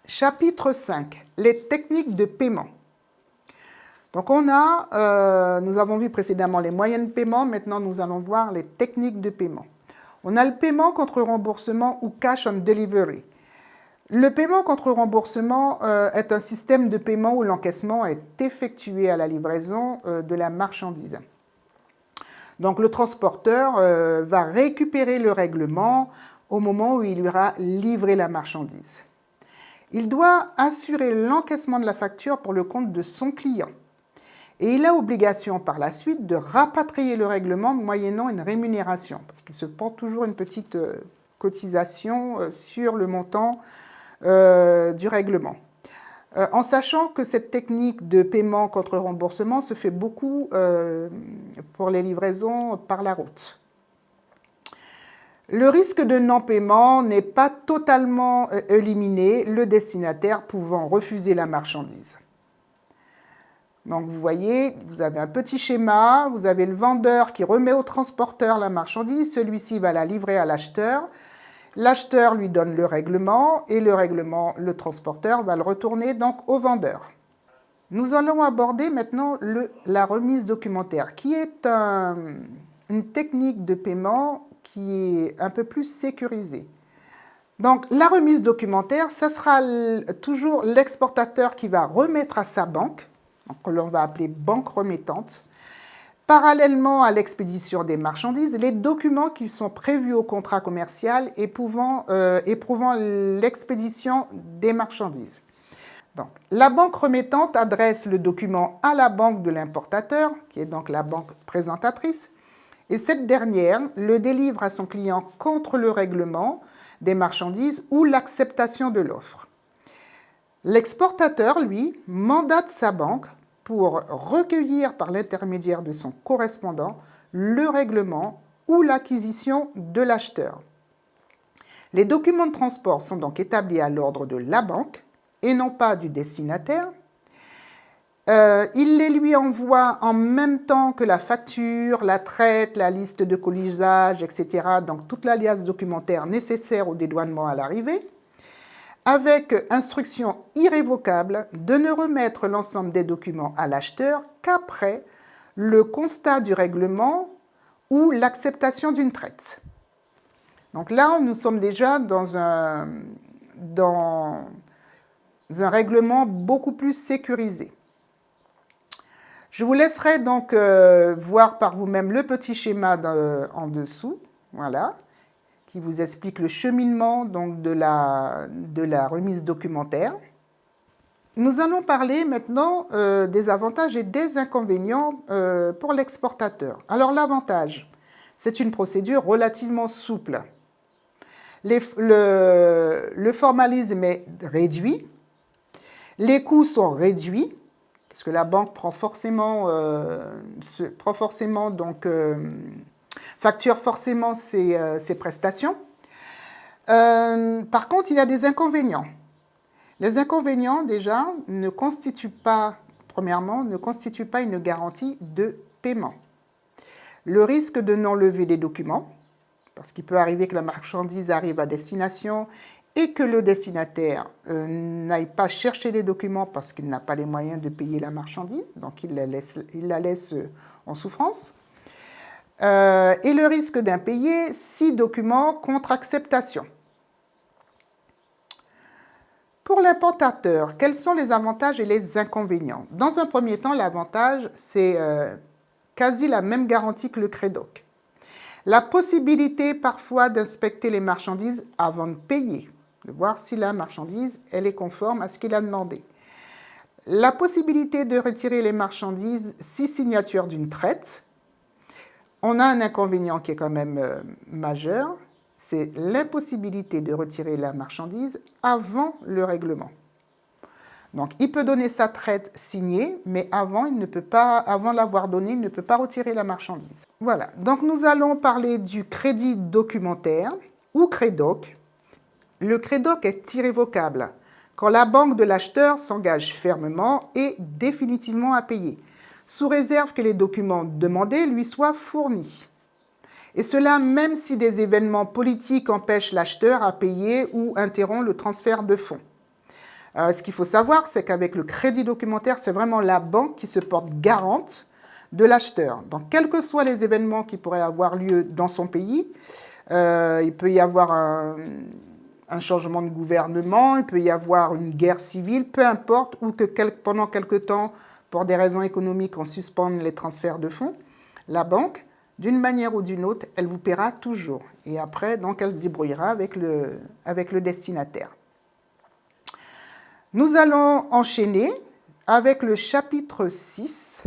Chapitre 5, les techniques de paiement. Donc nous avons vu précédemment les moyens de paiement, maintenant nous allons voir les techniques de paiement. On a le paiement contre remboursement ou cash on delivery. Le paiement contre remboursement est un système de paiement où l'encaissement est effectué à la livraison de la marchandise. Donc le transporteur va récupérer le règlement au moment où il lui aura livré la marchandise. Il doit assurer l'encaissement de la facture pour le compte de son client. Et il a obligation par la suite de rapatrier le règlement moyennant une rémunération, parce qu'il se prend toujours une petite cotisation sur le montant du règlement. En sachant que cette technique de paiement contre remboursement se fait beaucoup pour les livraisons par la route. Le risque de non-paiement n'est pas totalement éliminé, le destinataire pouvant refuser la marchandise. Donc vous voyez, vous avez un petit schéma, vous avez le vendeur qui remet au transporteur la marchandise, celui-ci va la livrer à l'acheteur, l'acheteur lui donne le règlement et le transporteur va le retourner donc au vendeur. Nous allons aborder maintenant la remise documentaire, qui est une technique de paiement qui est un peu plus sécurisée. Donc la remise documentaire, ce sera toujours l'exportateur qui va remettre à sa banque, que l'on va appeler banque remettante, parallèlement à l'expédition des marchandises, les documents qui sont prévus au contrat commercial éprouvant l'expédition des marchandises. Donc, la banque remettante adresse le document à la banque de l'importateur, qui est donc la banque présentatrice, et cette dernière le délivre à son client contre le règlement des marchandises ou l'acceptation de l'offre. L'exportateur, lui, mandate sa banque pour recueillir par l'intermédiaire de son correspondant le règlement ou l'acquisition de l'acheteur. Les documents de transport sont donc établis à l'ordre de la banque et non pas du destinataire. Il les lui envoie en même temps que la facture, la traite, la liste de colisage, etc. Donc toute l'alias documentaire nécessaire au dédouanement à l'arrivée, avec instruction irrévocable de ne remettre l'ensemble des documents à l'acheteur qu'après le constat du règlement ou l'acceptation d'une traite. Donc là, nous sommes déjà dans un règlement beaucoup plus sécurisé. Je vous laisserai donc voir par vous-même le petit schéma en dessous, voilà, qui vous explique le cheminement donc, de la remise documentaire. Nous allons parler maintenant des avantages et des inconvénients pour l'exportateur. Alors l'avantage, c'est une procédure relativement souple. Le formalisme est réduit, les coûts sont réduits, parce que la banque facture forcément ses prestations. Par contre, il y a des inconvénients. Les inconvénients, déjà, ne constituent pas une garantie de paiement. Le risque de non-levée des documents, parce qu'il peut arriver que la marchandise arrive à destination et que le destinataire n'aille pas chercher les documents parce qu'il n'a pas les moyens de payer la marchandise, donc il la laisse en souffrance. Et le risque d'impayé, 6 documents contre acceptation. Pour l'importateur, quels sont les avantages et les inconvénients? Dans un premier temps, l'avantage, c'est quasi la même garantie que le crédoc. La possibilité parfois d'inspecter les marchandises avant de payer, de voir si la marchandise elle est conforme à ce qu'il a demandé. La possibilité de retirer les marchandises si signature d'une traite. On a un inconvénient qui est quand même majeur, c'est l'impossibilité de retirer la marchandise avant le règlement. Donc, il peut donner sa traite signée, mais avant l'avoir donnée, il ne peut pas retirer la marchandise. Voilà, donc nous allons parler du crédit documentaire ou crédoc. Le crédoc est irrévocable quand la banque de l'acheteur s'engage fermement et définitivement à payer, sous réserve que les documents demandés lui soient fournis. Et cela même si des événements politiques empêchent l'acheteur à payer ou interrompent le transfert de fonds. Ce qu'il faut savoir, c'est qu'avec le crédit documentaire, c'est vraiment la banque qui se porte garante de l'acheteur. Donc, quels que soient les événements qui pourraient avoir lieu dans son pays, il peut y avoir un changement de gouvernement, il peut y avoir une guerre civile, peu importe, ou que pendant quelque temps, pour des raisons économiques, on suspende les transferts de fonds, la banque, d'une manière ou d'une autre, elle vous paiera toujours. Et après, donc, elle se débrouillera avec le destinataire. Nous allons enchaîner avec le chapitre 6,